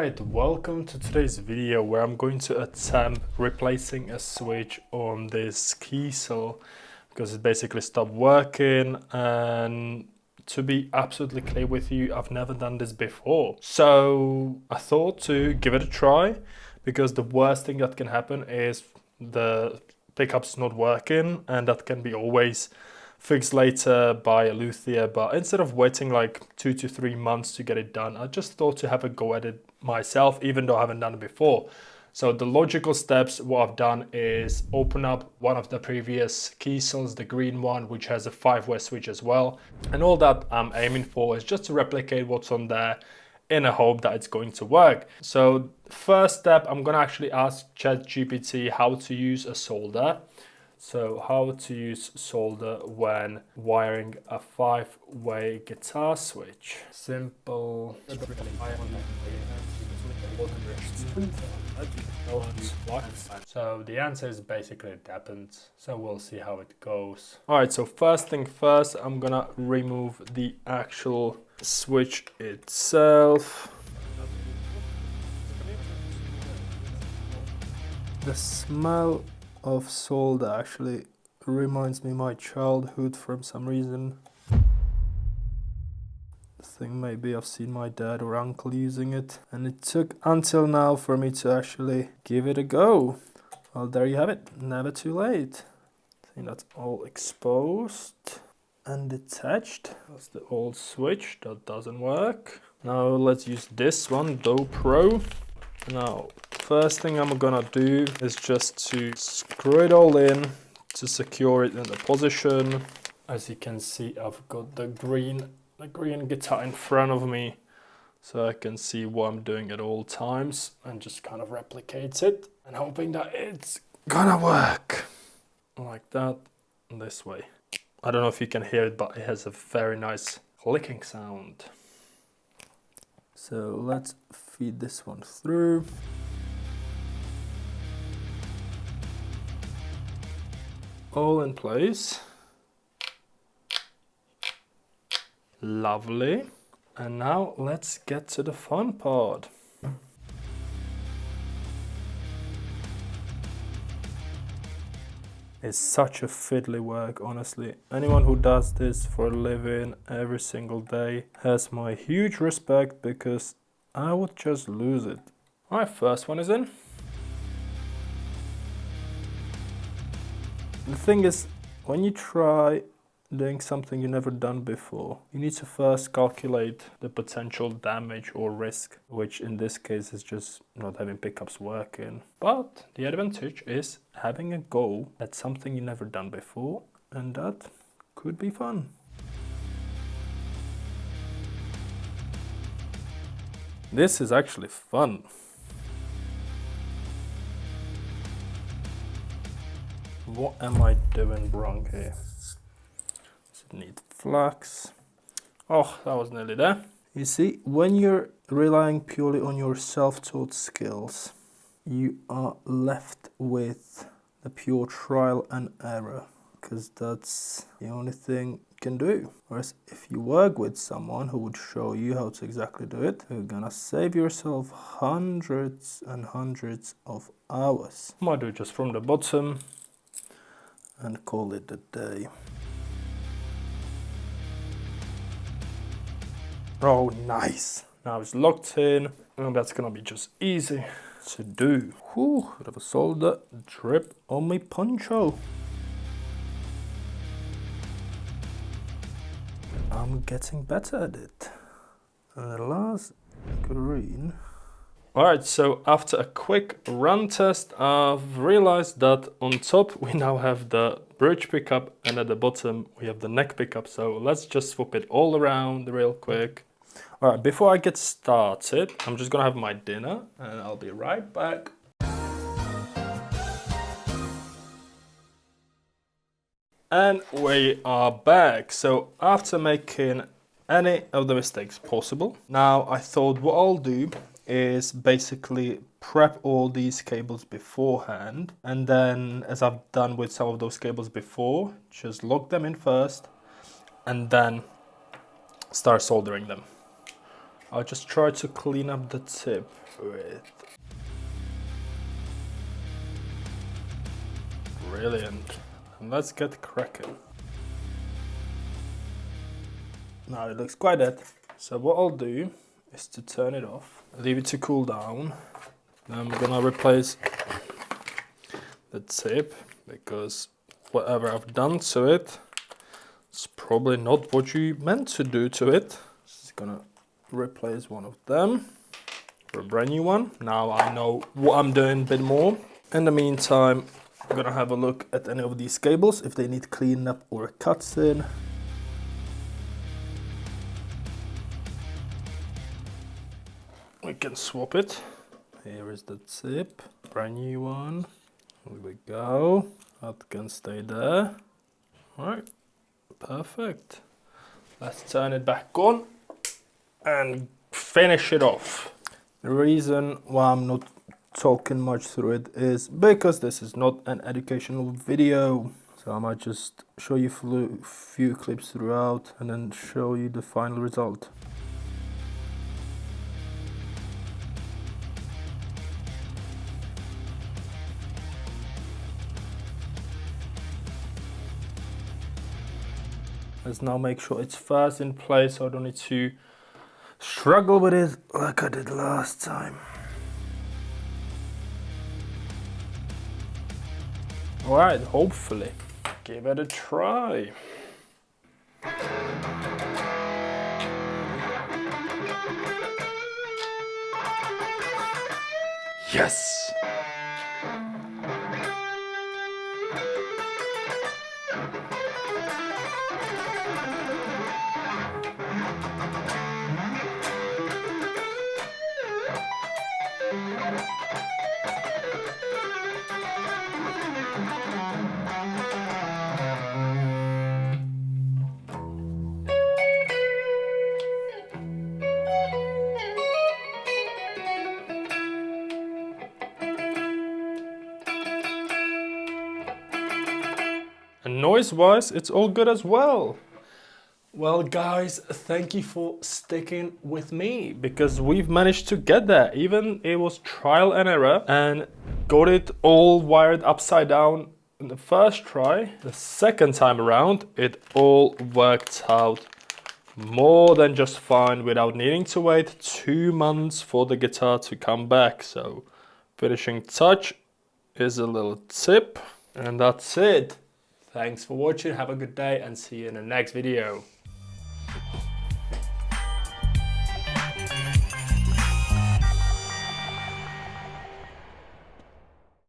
Alright, welcome to today's video where I'm going to attempt replacing a switch on this Kiesel because it basically stopped working, and to be absolutely clear with you, I've never done this before. So I thought to give it a try because the worst thing that can happen is the pickup's not working, and that can be always fixed later by a luthier. But instead of waiting like 2 to 3 months to get it done, I just thought to have a go at it myself, even though I haven't done it before. So the logical steps, what I've done is open up one of the previous Kiesels, the green one, which has a 5-way switch as well. And all that I'm aiming for is just to replicate what's on there in a hope that it's going to work. So first step, I'm gonna actually ask ChatGPT how to use a solder. So how to use solder when wiring a 5-way guitar switch. Simple. So the answer is basically it depends. So we'll see how it goes. All right, so first thing first, I'm gonna remove the actual switch itself. The smell of solder actually reminds me of my childhood for some reason. I think maybe I've seen my dad or uncle using it, and it took until now for me to actually give it a go. Well, there you have it, never too late. I think that's all exposed and detached. That's the old switch that doesn't work. Now let's use this one, Doe Pro. Now, first thing I'm gonna do is just to screw it all in to secure it in the position. As you can see, I've got the green guitar in front of me, so I can see what I'm doing at all times and just kind of replicate it and hoping that it's gonna work like that, this way. I don't know if you can hear it, but it has a very nice clicking sound. So let's feed this one through. All in place. Lovely. And now let's get to the fun part. It's such a fiddly work, honestly. Anyone who does this for a living every single day has my huge respect, because I would just lose it. Alright, first one is in. The thing is, when you try doing something you've never done before, you need to first calculate the potential damage or risk, which in this case is just not having pickups working. But the advantage is having a go at something you've never done before, and that could be fun. This is actually fun. What am I doing wrong here? Does it need flax? Oh, that was nearly there. You see, when you're relying purely on your self-taught skills, you are left with the pure trial and error, because that's the only thing you can do. Whereas if you work with someone who would show you how to exactly do it, you're gonna save yourself hundreds and hundreds of hours. I might do it just from the bottom and call it a day. Oh, nice. Now it's locked in, and that's gonna be just easy to do. Whew, bit of a solder drip on my poncho. I'm getting better at it. And the last green. Alright, so after a quick run test, I've realized that on top we now have the bridge pickup, and at the bottom we have the neck pickup. So let's just swap it all around real quick. Alright, before I get started, I'm just gonna have my dinner and I'll be right back. And we are back. So after making any of the mistakes possible, now I thought what I'll do is basically prep all these cables beforehand, and then, as I've done with some of those cables before, just lock them in first and then start soldering them. I'll just try to clean up the tip with. Brilliant. And let's get cracking. Now it looks quite dead. So what I'll do is to turn it off, leave it to cool down. Then I'm gonna replace the tip because whatever I've done to it, it's probably not what you meant to do to it. Just gonna replace one of them for a brand new one. Now I know what I'm doing a bit more. In the meantime, I'm gonna have a look at any of these cables, if they need cleaning up or cuts in. We can swap it. Here is the tip, brand new one. Here we go. That can stay there. All right, perfect. Let's turn it back on and finish it off. The reason why I'm not talking much through it is because this is not an educational video. So I might just show you a few clips throughout and then show you the final result. Let's now make sure it's fast in place so I don't need to struggle with it like I did last time. Alright, hopefully. Give it a try. Yes! And noise-wise, it's all good as well. Well, guys, thank you for sticking with me because we've managed to get there. Even it was trial and error and got it all wired upside down in the first try. The second time around, it all worked out more than just fine without needing to wait 2 months for the guitar to come back. So finishing touch is a little tip, and that's it. Thanks for watching, have a good day and see you in the next video.